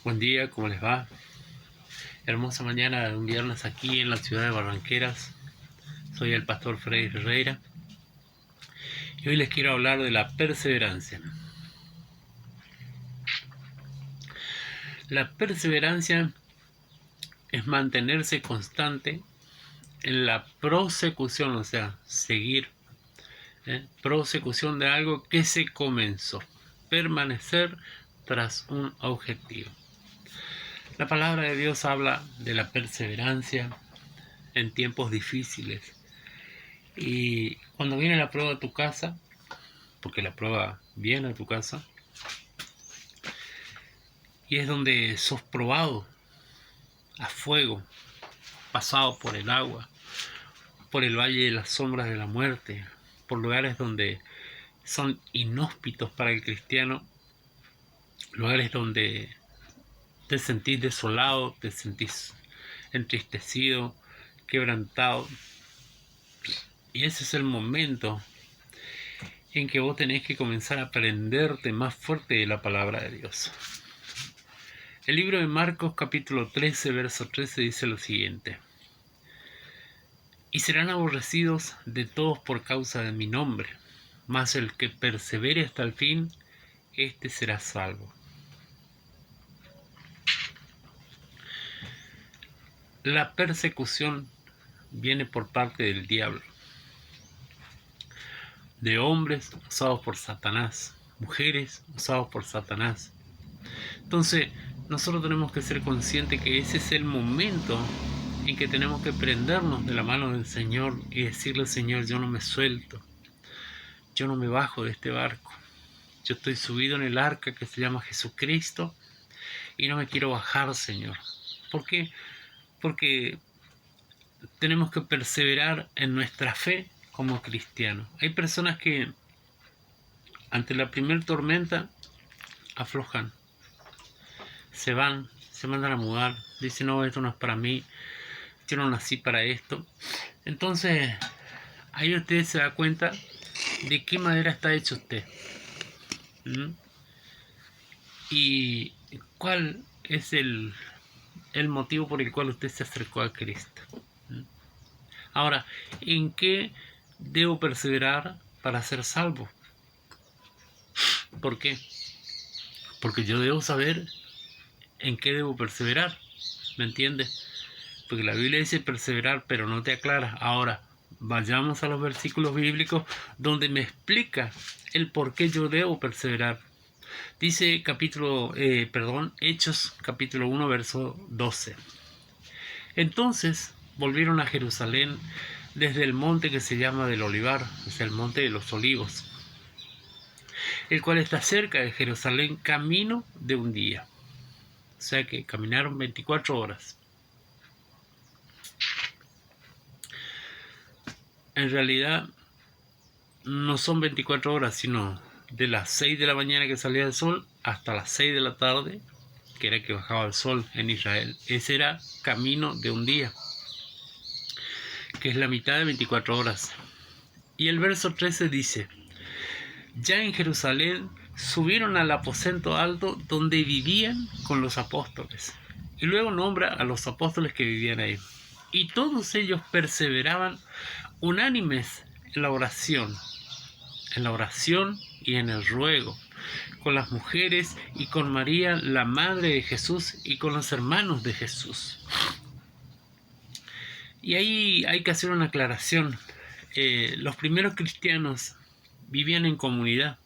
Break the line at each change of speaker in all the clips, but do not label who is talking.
Buen día, ¿cómo les va? Hermosa mañana de un viernes aquí en la ciudad de Barranqueras. Soy el pastor Freddy Ferreira y hoy les quiero hablar de la perseverancia. La perseverancia es mantenerse constante en la prosecución, o sea, seguir, prosecución de algo que se comenzó, permanecer tras un objetivo. La palabra de Dios habla de la perseverancia en tiempos difíciles. Y cuando viene la prueba a tu casa, porque la prueba viene a tu casa, y es donde sos probado a fuego, pasado por el agua, por el valle de las sombras de la muerte, por lugares donde son inhóspitos para el cristiano, lugares donde te sentís desolado, te sentís entristecido, quebrantado. Y ese es el momento en que vos tenés que comenzar a aprenderte más fuerte de la palabra de Dios. El libro de Marcos capítulo 13, verso 13 dice lo siguiente: y serán aborrecidos de todos por causa de mi nombre, mas el que persevere hasta el fin, éste será salvo. La persecución viene por parte del diablo, de hombres usados por Satanás, mujeres usados por Satanás. Entonces, nosotros tenemos que ser conscientes que ese es el momento en que tenemos que prendernos de la mano del Señor y decirle: Señor, yo no me suelto, yo no me bajo de este barco, yo estoy subido en el arca que se llama Jesucristo y no me quiero bajar, Señor. ¿Por qué? Porque tenemos que perseverar en nuestra fe como cristianos. Hay personas que ante la primera tormenta aflojan, se van, se mandan a mudar, dicen: no, esto no es para mí, yo no nací para esto. Entonces ahí usted se da cuenta de qué manera está hecho usted. Y cuál es el motivo por el cual usted se acercó a Cristo. Ahora, ¿en qué debo perseverar para ser salvo? ¿Por qué? Porque yo debo saber en qué debo perseverar. ¿Me entiendes? Porque la Biblia dice perseverar, pero no te aclara. Ahora, vayamos a los versículos bíblicos donde me explica el por qué yo debo perseverar. Dice Hechos capítulo 1, verso 12. Entonces volvieron a Jerusalén desde el monte que se llama del Olivar, es el monte de los olivos, el cual está cerca de Jerusalén, camino de un día. O sea que caminaron 24 horas. En realidad no son 24 horas, sino de las 6 de la mañana que salía el sol hasta las 6 de la tarde, que era que bajaba el sol en Israel. Ese era camino de un día, que es la mitad de 24 horas. Y el verso 13 dice: ya en Jerusalén subieron al aposento alto donde vivían con los apóstoles. Y luego nombra a los apóstoles que vivían ahí. Y todos ellos perseveraban unánimes en la oración y en el ruego, con las mujeres y con María, la madre de Jesús, y con los hermanos de Jesús. Y ahí hay que hacer una aclaración. Los primeros cristianos vivían en comunidad.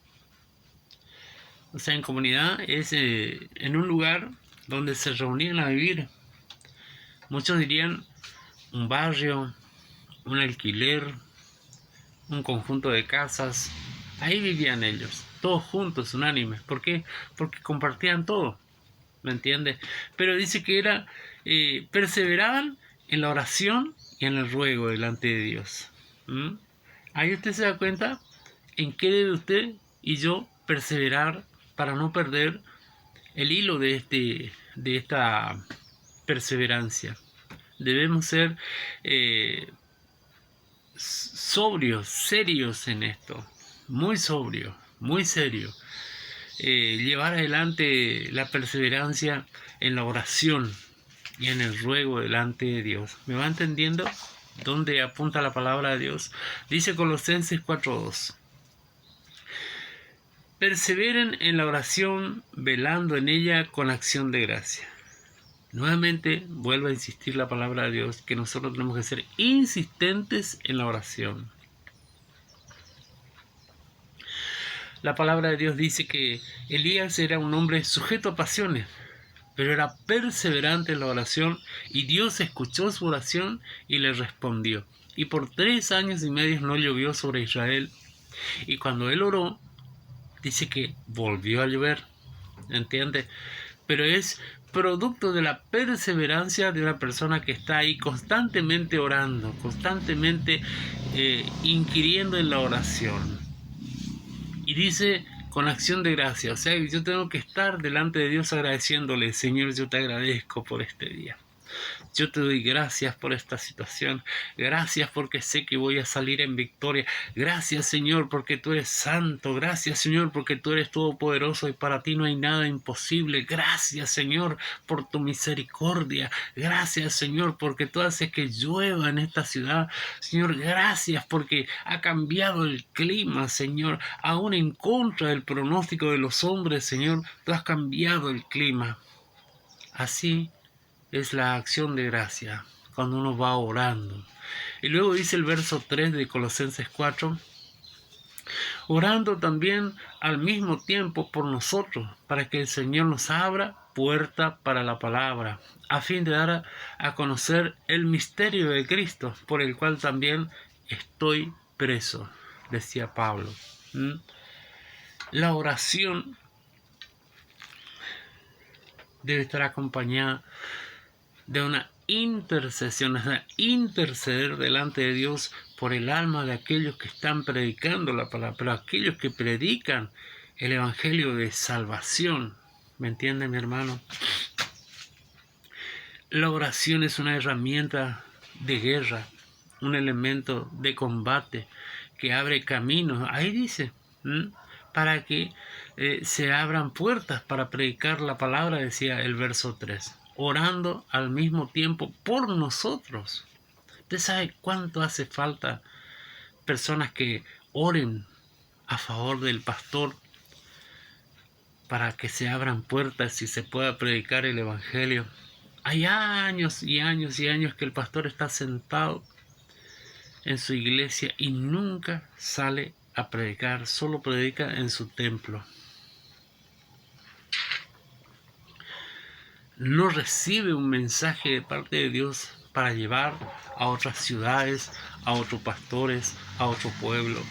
O sea, en comunidad es en un lugar donde se reunían a vivir. Muchos dirían un barrio, un alquiler, un conjunto de casas. Ahí vivían ellos, todos juntos, unánimes. ¿Por qué? Porque compartían todo, ¿me entiendes? Pero dice que perseveraban en la oración y en el ruego delante de Dios. Ahí usted se da cuenta en qué debe usted y yo perseverar para no perder el hilo de esta perseverancia. Debemos ser sobrios, serios en esto, muy sobrios, muy serios. llevar adelante la perseverancia en la oración y en el ruego delante de Dios. ¿Me va entendiendo dónde apunta la palabra de Dios? Dice Colosenses 4:2. Perseveren en la oración, velando en ella con acción de gracia. Nuevamente vuelvo a insistir la palabra de Dios, que nosotros tenemos que ser insistentes en la oración. La palabra de Dios dice que Elías era un hombre sujeto a pasiones, pero era perseverante en la oración, y Dios escuchó su oración y le respondió. Y por 3 años y medio no llovió sobre Israel, y cuando él oró, dice que volvió a llover, ¿entiende? Pero es producto de la perseverancia de una persona que está ahí constantemente orando, constantemente inquiriendo en la oración. Y dice con acción de gracia, o sea, yo tengo que estar delante de Dios agradeciéndole: Señor, yo te agradezco por este día. Yo te doy gracias por esta situación. Gracias porque sé que voy a salir en victoria. Gracias, Señor, porque tú eres santo. Gracias, Señor, porque tú eres todopoderoso y para ti no hay nada imposible. Gracias, Señor, por tu misericordia. Gracias, Señor, porque tú haces que llueva en esta ciudad. Señor, gracias porque ha cambiado el clima, Señor. Aún en contra del pronóstico de los hombres, Señor, tú has cambiado el clima. Así es la acción de gracia cuando uno va orando. Y luego dice el verso 3 de Colosenses 4: orando también al mismo tiempo por nosotros, para que el Señor nos abra puerta para la palabra, a fin de dar a conocer el misterio de Cristo, por el cual también estoy preso, decía Pablo. La oración debe estar acompañada de una intercesión, es interceder delante de Dios por el alma de aquellos que están predicando la palabra, pero aquellos que predican el evangelio de salvación. ¿Me entiende, mi hermano? La oración es una herramienta de guerra, un elemento de combate que abre caminos. Ahí dice, para que se abran puertas para predicar la palabra, decía el verso 3. Orando al mismo tiempo por nosotros. ¿Usted sabe cuánto hace falta personas que oren a favor del pastor para que se abran puertas y se pueda predicar el evangelio? Hay años y años y años que el pastor está sentado en su iglesia y nunca sale a predicar, solo predica en su templo. No recibe un mensaje de parte de Dios para llevar a otras ciudades, a otros pastores, a otro pueblo,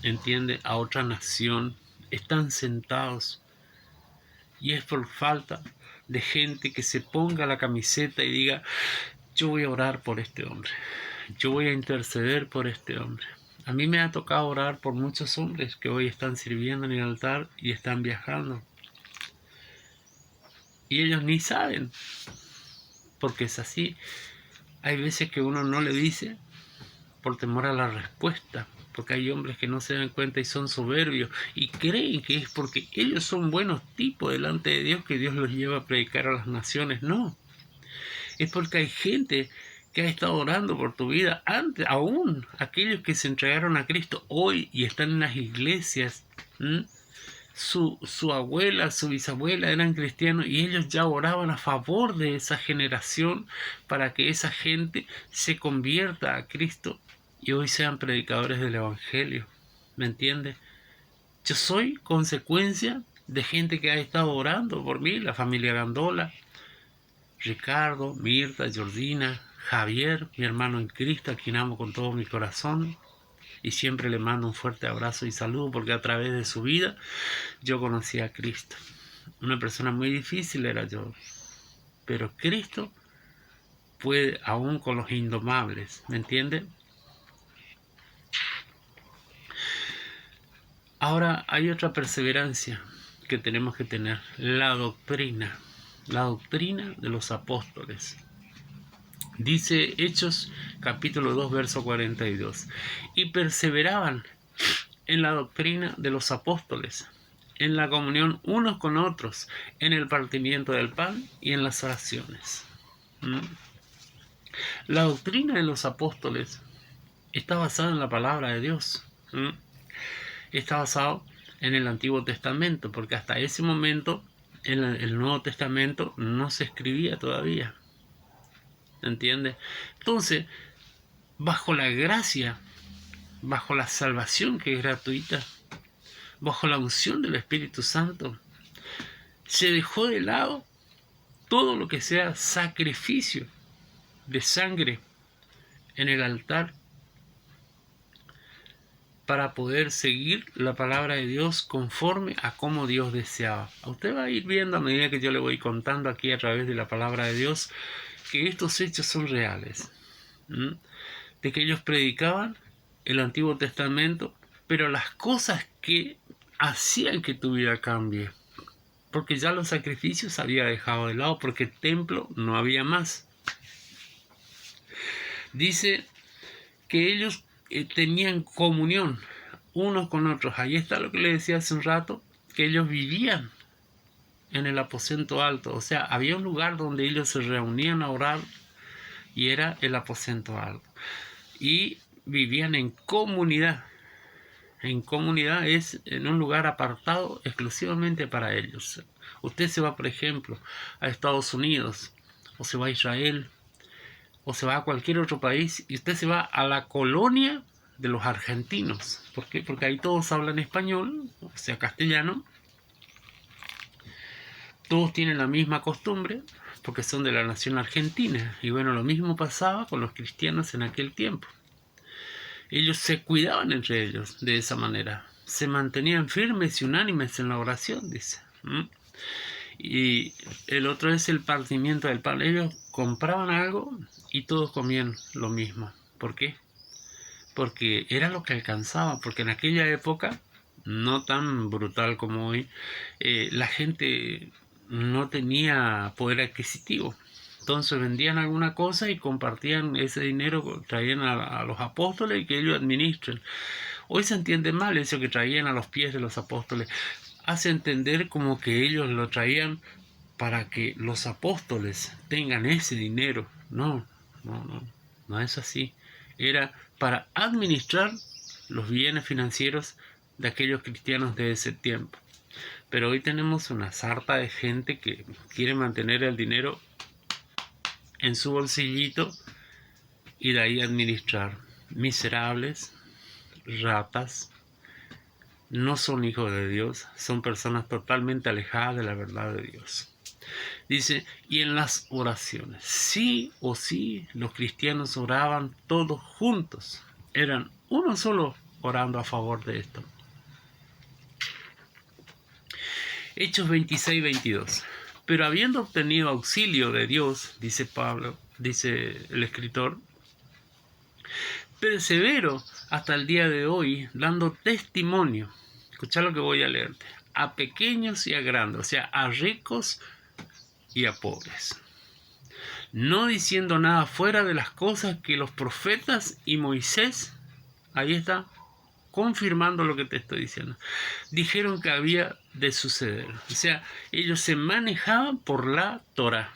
¿entiende? A otra nación. Están sentados y es por falta de gente que se ponga la camiseta y diga: yo voy a orar por este hombre, yo voy a interceder por este hombre. A mí me ha tocado orar por muchos hombres que hoy están sirviendo en el altar y están viajando. Y ellos ni saben, porque es así. Hay veces que uno no le dice por temor a la respuesta, porque hay hombres que no se dan cuenta y son soberbios y creen que es porque ellos son buenos tipos delante de Dios que Dios los lleva a predicar a las naciones. No, es porque hay gente que ha estado orando por tu vida antes, aún aquellos que se entregaron a Cristo hoy y están en las iglesias. Su abuela, su bisabuela eran cristianos y ellos ya oraban a favor de esa generación para que esa gente se convierta a Cristo y hoy sean predicadores del evangelio. ¿Me entiende? Yo soy consecuencia de gente que ha estado orando por mí, la familia Gandola, Ricardo, Mirta, Jordina, Javier, mi hermano en Cristo, a quien amo con todo mi corazón. Y siempre le mando un fuerte abrazo y saludo porque a través de su vida yo conocí a Cristo. Una persona muy difícil era yo, pero Cristo puede aún con los indomables, ¿me entiende? Ahora hay otra perseverancia que tenemos que tener, la doctrina de los apóstoles. Dice Hechos capítulo 2 verso 42: y perseveraban en la doctrina de los apóstoles, en la comunión unos con otros, en el partimiento del pan y en las oraciones. La doctrina de los apóstoles está basada en la palabra de Dios. Está basado en el Antiguo Testamento, porque hasta ese momento en el Nuevo Testamento no se escribía todavía. ¿Entiendes? Entonces, bajo la gracia, bajo la salvación que es gratuita, bajo la unción del Espíritu Santo, se dejó de lado todo lo que sea sacrificio de sangre en el altar para poder seguir la palabra de Dios conforme a como Dios deseaba. Usted va a ir viendo a medida que yo le voy contando aquí a través de la palabra de Dios que estos hechos son reales, de que ellos predicaban el Antiguo Testamento, pero las cosas que hacían que tu vida cambie, porque ya los sacrificios había dejado de lado, porque el templo no había más. Dice que ellos tenían comunión unos con otros. Ahí está lo que le decía hace un rato, que ellos vivían en el aposento alto. O sea, había un lugar donde ellos se reunían a orar y era el aposento alto. Y vivían en comunidad. En comunidad es en un lugar apartado exclusivamente para ellos. Usted se va, por ejemplo, a Estados Unidos, o se va a Israel, o se va a cualquier otro país, y usted se va a la colonia de los argentinos. ¿Por qué? Porque ahí todos hablan español, o sea, castellano. Todos tienen la misma costumbre, porque son de la nación argentina. Y bueno, lo mismo pasaba con los cristianos en aquel tiempo. Ellos se cuidaban entre ellos de esa manera. Se mantenían firmes y unánimes en la oración, dice. Y el otro es el partimiento del pan. Ellos compraban algo y todos comían lo mismo. ¿Por qué? Porque era lo que alcanzaba. Porque en aquella época, no tan brutal como hoy, la gente no tenía poder adquisitivo. Entonces vendían alguna cosa y compartían ese dinero, traían a los apóstoles y que ellos administren. Hoy se entiende mal eso que traían a los pies de los apóstoles. Hace entender como que ellos lo traían para que los apóstoles tengan ese dinero. No es así. Era para administrar los bienes financieros de aquellos cristianos de ese tiempo. Pero hoy tenemos una sarta de gente que quiere mantener el dinero en su bolsillito y de ahí administrar. Miserables, ratas, no son hijos de Dios, son personas totalmente alejadas de la verdad de Dios. Dice, y en las oraciones, sí o sí, los cristianos oraban todos juntos, eran uno solo orando a favor de esto. Hechos 26-22. Pero habiendo obtenido auxilio de Dios, dice Pablo, dice el escritor, persevero hasta el día de hoy dando testimonio. Escuchá lo que voy a leerte. A pequeños y a grandes, o sea, a ricos y a pobres. No diciendo nada fuera de las cosas que los profetas y Moisés, ahí está, confirmando lo que te estoy diciendo, dijeron que había de suceder. O sea, ellos se manejaban por la Torá.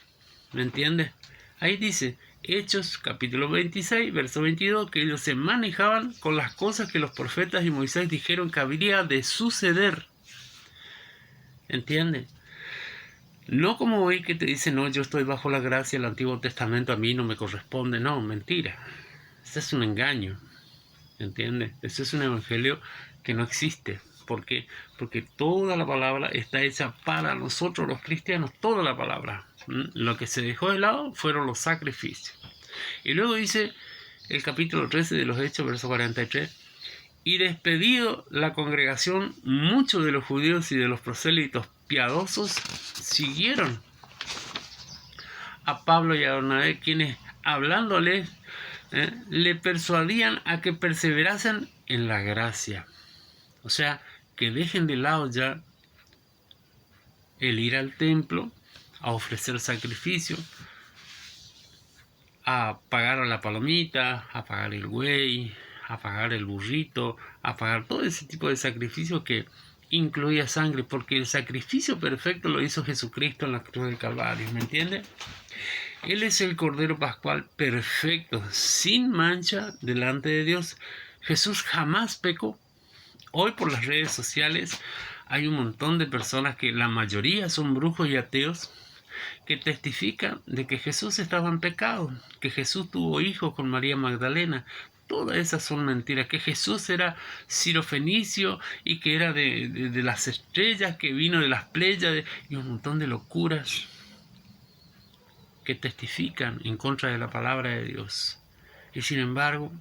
¿Me entiendes? Ahí dice, Hechos capítulo 26, verso 22, que ellos se manejaban con las cosas que los profetas y Moisés dijeron que habría de suceder. ¿Entiendes? No como hoy que te dicen, no, yo estoy bajo la gracia, el Antiguo Testamento a mí no me corresponde. No, mentira. Ese es un engaño. ¿Entiendes? Ese es un evangelio que no existe. ¿Por qué? Porque toda la palabra está hecha para nosotros los cristianos, toda la palabra. Lo que se dejó de lado fueron los sacrificios. Y luego dice el capítulo 13 de los Hechos, verso 43, y despedido la congregación, muchos de los judíos y de los prosélitos piadosos siguieron a Pablo y a Bernabé, quienes hablándoles le persuadían a que perseverasen en la gracia. O sea, que dejen de lado ya el ir al templo a ofrecer sacrificio, a pagar a la palomita, a pagar el güey, a pagar el burrito, a pagar todo ese tipo de sacrificios que incluía sangre, porque el sacrificio perfecto lo hizo Jesucristo en la cruz del Calvario, ¿me entiende? Él es el Cordero Pascual perfecto, sin mancha delante de Dios. Jesús jamás pecó. Hoy por las redes sociales hay un montón de personas que la mayoría son brujos y ateos que testifican de que Jesús estaba en pecado, que Jesús tuvo hijos con María Magdalena. Todas esas son mentiras, que Jesús era sirofenicio y que era de las estrellas, que vino de las Pléyades, y un montón de locuras que testifican en contra de la palabra de Dios. Y sin embargo,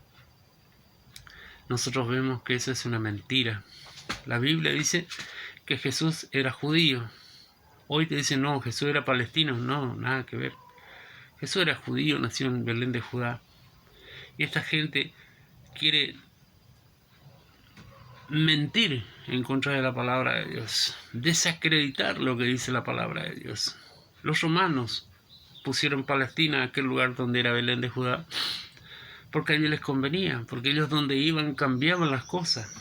nosotros vemos que eso es una mentira. La Biblia dice que Jesús era judío. Hoy te dicen, no, Jesús era palestino. No, nada que ver. Jesús era judío, nació en Belén de Judá. Y esta gente quiere mentir en contra de la palabra de Dios, desacreditar lo que dice la palabra de Dios. Los romanos pusieron Palestina, aquel lugar donde era Belén de Judá, porque a ellos les convenía, porque ellos donde iban cambiaban las cosas,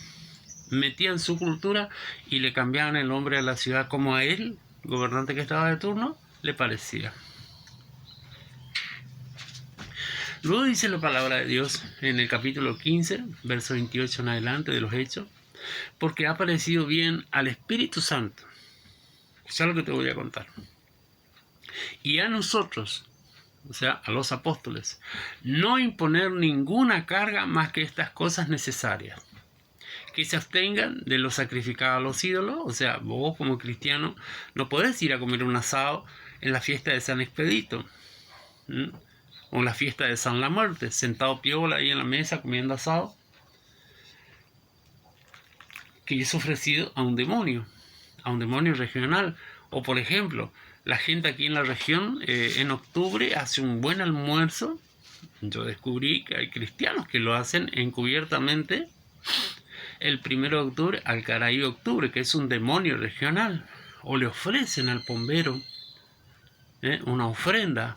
metían su cultura y le cambiaban el nombre a la ciudad como a él, gobernante que estaba de turno, le parecía. Luego dice la palabra de Dios en el capítulo 15, verso 28 en adelante de los Hechos, porque ha parecido bien al Espíritu Santo, escucha lo que te voy a contar, y a nosotros, o sea, a los apóstoles, no imponer ninguna carga más que estas cosas necesarias, que se abstengan de lo sacrificado a los ídolos. O sea, vos como cristiano no podés ir a comer un asado en la fiesta de San Expedito, o en la fiesta de San La Muerte, sentado piola ahí en la mesa comiendo asado, que es ofrecido a un demonio regional. O por ejemplo, la gente aquí en la región en octubre hace un buen almuerzo. Yo descubrí que hay cristianos que lo hacen encubiertamente el 1 de octubre al Caraí Octubre, que es un demonio regional. O le ofrecen al pombero una ofrenda,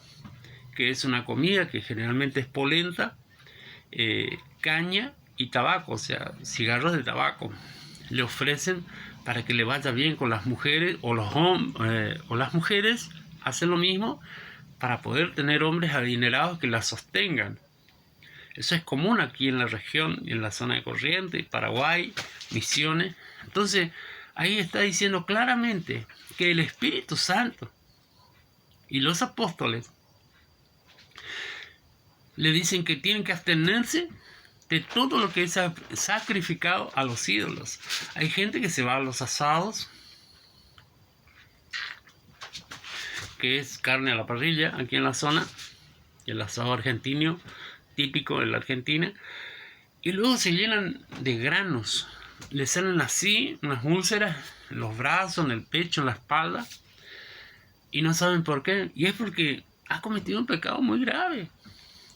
que es una comida que generalmente es polenta, caña y tabaco, o sea, cigarros de tabaco. Le ofrecen para que le vaya bien con las mujeres, o las mujeres hacen lo mismo para poder tener hombres adinerados que las sostengan. Eso es común aquí en la región, en la zona de Corrientes, Paraguay, Misiones. Entonces, ahí está diciendo claramente que el Espíritu Santo y los apóstoles le dicen que tienen que abstenerse de todo lo que es sacrificado a los ídolos. Hay gente que se va a los asados, que es carne a la parrilla aquí en la zona, el asado argentino, típico de la Argentina, y luego se llenan de granos, le salen así unas úlceras en los brazos, en el pecho, en la espalda, y no saben por qué. Y es porque ha cometido un pecado muy grave.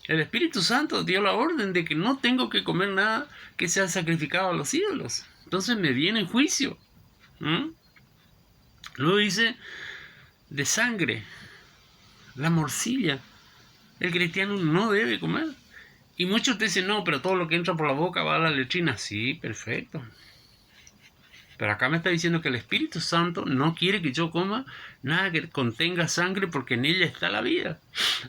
El Espíritu Santo dio la orden de que no tengo que comer nada que sea sacrificado a los ídolos. Entonces me viene en juicio. Luego dice de sangre, la morcilla. El cristiano no debe comer. Y muchos te dicen, no, pero todo lo que entra por la boca va a la letrina. Sí, perfecto. Pero acá me está diciendo que el Espíritu Santo no quiere que yo coma nada que contenga sangre, porque en ella está la vida.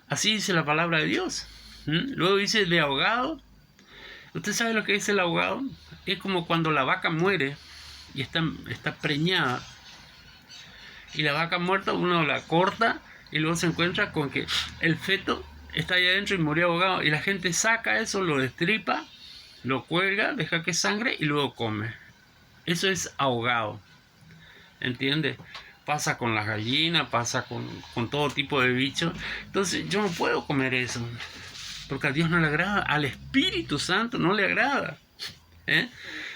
Así dice la palabra de Dios. Luego dice de ahogado. ¿Usted sabe lo que es el ahogado? Es como cuando la vaca muere y está preñada. Y la vaca muerta uno la corta y luego se encuentra con que el feto está ahí adentro y murió ahogado. Y la gente saca eso, lo destripa, lo cuelga, deja que sangre y luego come. Eso es ahogado. ¿Entiendes? Pasa con las gallinas, pasa con todo tipo de bichos. Entonces yo no puedo comer eso, porque a Dios no le agrada, al Espíritu Santo no le agrada.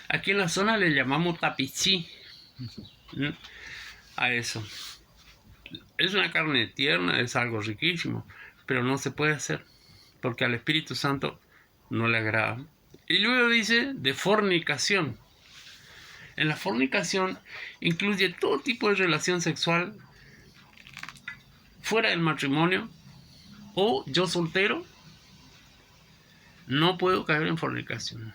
Aquí en la zona le llamamos tapichí a eso. Es una carne tierna, es algo riquísimo, pero no se puede hacer, porque al Espíritu Santo no le agrada. Y luego dice de fornicación. En la fornicación incluye todo tipo de relación sexual fuera del matrimonio, o yo soltero no puedo caer en fornicación.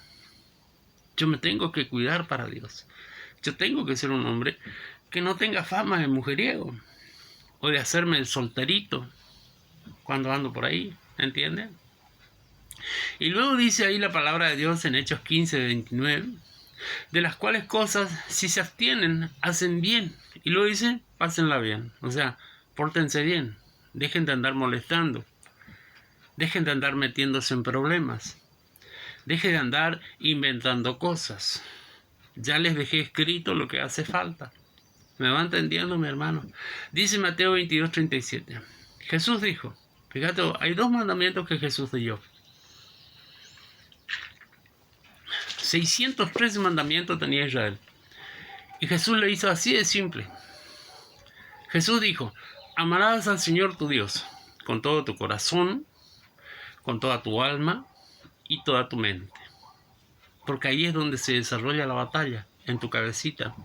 Yo me tengo que cuidar para Dios. Yo tengo que ser un hombre que no tenga fama de mujeriego o de hacerme el solterito cuando ando por ahí, ¿entienden? Y luego dice ahí la palabra de Dios en Hechos 15:29, de las cuales cosas, si se abstienen, hacen bien. Y luego dice, pásenla bien. O sea, pórtense bien. Dejen de andar molestando. Dejen de andar metiéndose en problemas. Dejen de andar inventando cosas. Ya les dejé escrito lo que hace falta. ¿Me va entendiendo, mi hermano? Dice Mateo 22:37. Jesús dijo, fíjate, hay dos mandamientos que Jesús dio. 613 mandamientos tenía Israel. Y Jesús le hizo así de simple. Jesús dijo, amarás al Señor tu Dios con todo tu corazón, con toda tu alma y toda tu mente. Porque ahí es donde se desarrolla la batalla, en tu cabecita.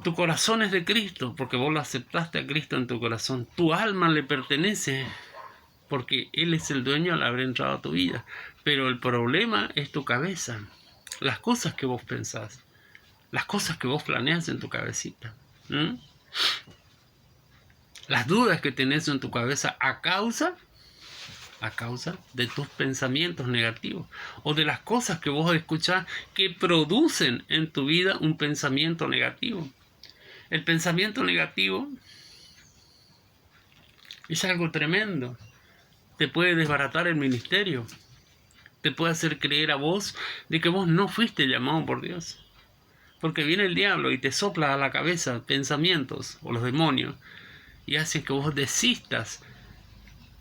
Tu corazón es de Cristo, porque vos lo aceptaste a Cristo en tu corazón. Tu alma le pertenece, porque Él es el dueño al haber entrado a tu vida. Pero el problema es tu cabeza, las cosas que vos pensás, las cosas que vos planeas en tu cabecita. Las dudas que tenés en tu cabeza a causa de tus pensamientos negativos o de las cosas que vos escuchás que producen en tu vida un pensamiento negativo. El pensamiento negativo es algo tremendo. Te puede desbaratar el ministerio. Te puede hacer creer a vos de que vos no fuiste llamado por Dios. Porque viene el diablo y te sopla a la cabeza pensamientos o los demonios y hacen que vos desistas,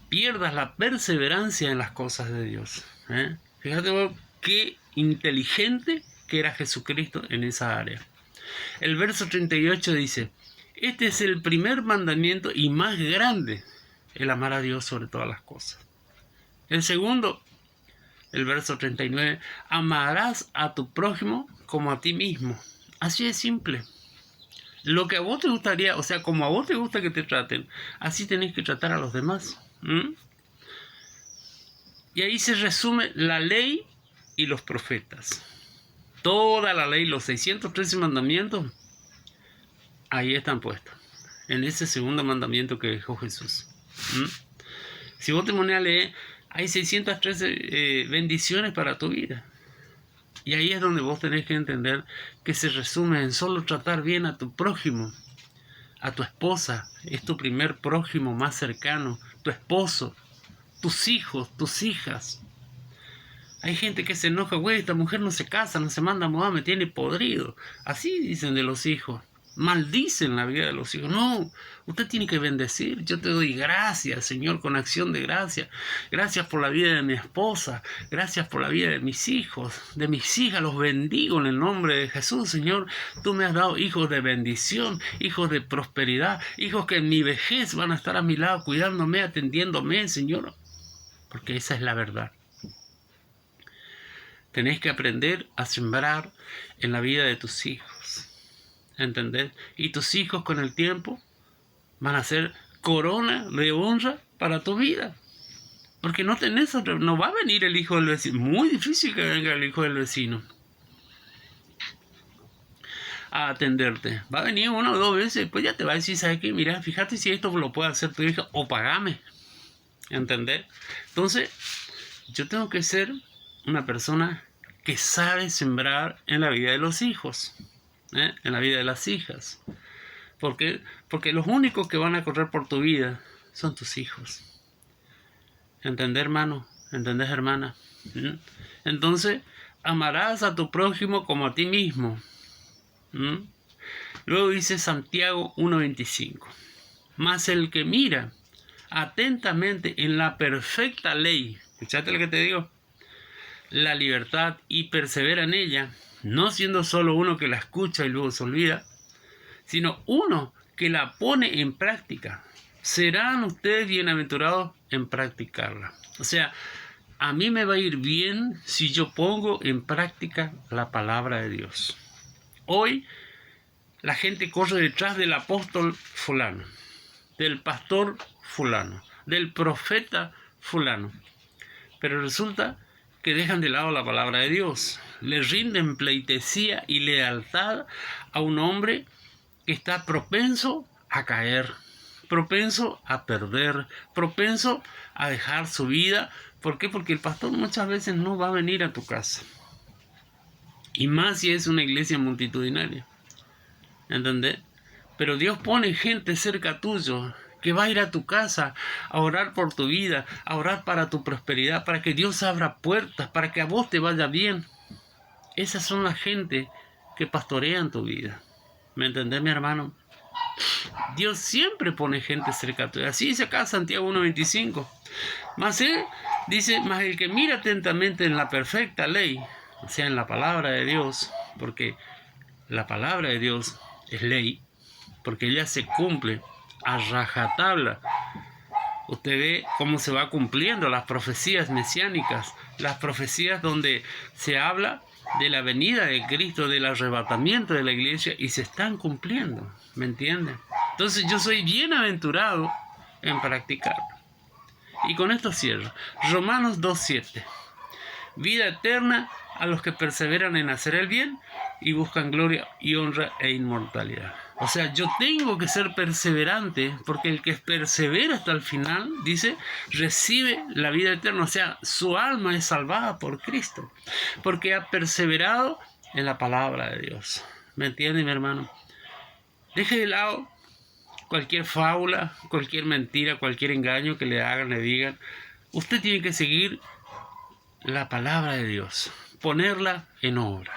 pierdas la perseverancia en las cosas de Dios. Fíjate vos qué inteligente que era Jesucristo en esa área. El verso 38 dice, este es el primer mandamiento y más grande, el amar a Dios sobre todas las cosas. El segundo, el verso 39, amarás a tu prójimo como a ti mismo. Así es simple. Lo que a vos te gustaría, o sea, como a vos te gusta que te traten, así tenés que tratar a los demás. Y ahí se resume la ley y los profetas. Toda la ley, los 613 mandamientos, ahí están puestos. En ese segundo mandamiento que dejó Jesús. Si vos te pones a leer, hay 613 bendiciones para tu vida. Y ahí es donde vos tenés que entender que se resume en solo tratar bien a tu prójimo, a tu esposa. Es tu primer prójimo más cercano, tu esposo, tus hijos, tus hijas. Hay gente que se enoja, güey, esta mujer no se casa, no se manda a mudar, me tiene podrido. Así dicen de los hijos. Maldicen la vida de los hijos. No, usted tiene que bendecir. Yo te doy gracias, Señor, con acción de gracia. Gracias por la vida de mi esposa. Gracias por la vida de mis hijos, de mis hijas. Los bendigo en el nombre de Jesús, Señor. Tú me has dado hijos de bendición, hijos de prosperidad, hijos que en mi vejez van a estar a mi lado, cuidándome, atendiéndome, Señor. Porque esa es la verdad. Tenés que aprender a sembrar en la vida de tus hijos. ¿Entendés? Y tus hijos con el tiempo van a ser corona de honra para tu vida. Porque no tenés otro, no va a venir el hijo del vecino. Muy difícil que venga el hijo del vecino a atenderte. Va a venir una o dos veces, pues ya te va a decir, ¿sabes qué? Mira, fíjate si esto lo puede hacer tu hija o pagame. ¿Entendés? Entonces, yo tengo que ser una persona que sabe sembrar en la vida de los hijos, en la vida de las hijas. Porque los únicos que van a correr por tu vida son tus hijos. ¿Entendés, hermano? ¿Entendés, hermana? Entonces, amarás a tu prójimo como a ti mismo. Luego dice Santiago 1:25. Mas el que mira atentamente en la perfecta ley, ¿escuchaste lo que te digo? La libertad y persevera en ella, no siendo solo uno que la escucha y luego se olvida, sino uno que la pone en práctica. Serán ustedes bienaventurados en practicarla. O sea, a mí me va a ir bien si yo pongo en práctica la palabra de Dios. Hoy la gente corre detrás del apóstol fulano, del pastor fulano, del profeta fulano. Pero resulta que dejan de lado la palabra de Dios. Le rinden pleitesía y lealtad a un hombre que está propenso a caer, propenso a perder, propenso a dejar su vida. ¿Por qué? Porque el pastor muchas veces no va a venir a tu casa. Y más si es una iglesia multitudinaria. ¿Entendés? Pero Dios pone gente cerca tuyo que va a ir a tu casa a orar por tu vida, a orar para tu prosperidad, para que Dios abra puertas, para que a vos te vaya bien. Esas son las gente que pastorean tu vida. ¿Me entendés, mi hermano? Dios siempre pone gente cerca tuya. Así dice acá Santiago 1:25. Mas él dice, mas el que mira atentamente en la perfecta ley, o sea, en la palabra de Dios, porque la palabra de Dios es ley, porque ella se cumple a rajatabla. Usted ve cómo se va cumpliendo las profecías mesiánicas, las profecías donde se habla de la venida de Cristo, del arrebatamiento de la iglesia, y se están cumpliendo, ¿me entienden? Entonces yo soy bienaventurado en practicarlo. Y con esto cierro. Romanos 2:7. Vida eterna a los que perseveran en hacer el bien y buscan gloria y honra e inmortalidad. O sea, yo tengo que ser perseverante, porque el que persevera hasta el final, dice, recibe la vida eterna. O sea, su alma es salvada por Cristo, porque ha perseverado en la palabra de Dios. ¿Me entiende, mi hermano? Deje de lado cualquier fábula, cualquier mentira, cualquier engaño que le hagan, le digan. Usted tiene que seguir la palabra de Dios, ponerla en obra,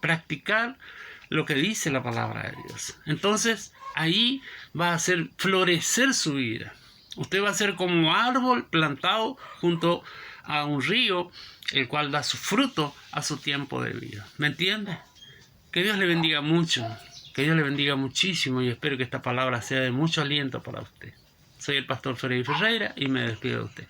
practicar lo que dice la palabra de Dios. Entonces ahí va a hacer florecer su vida. Usted va a ser como árbol plantado junto a un río, el cual da su fruto a su tiempo de vida. ¿Me entiende? Que Dios le bendiga mucho, que Dios le bendiga muchísimo, y espero que esta palabra sea de mucho aliento para usted. Soy el pastor Freddy Ferreira y me despido de usted.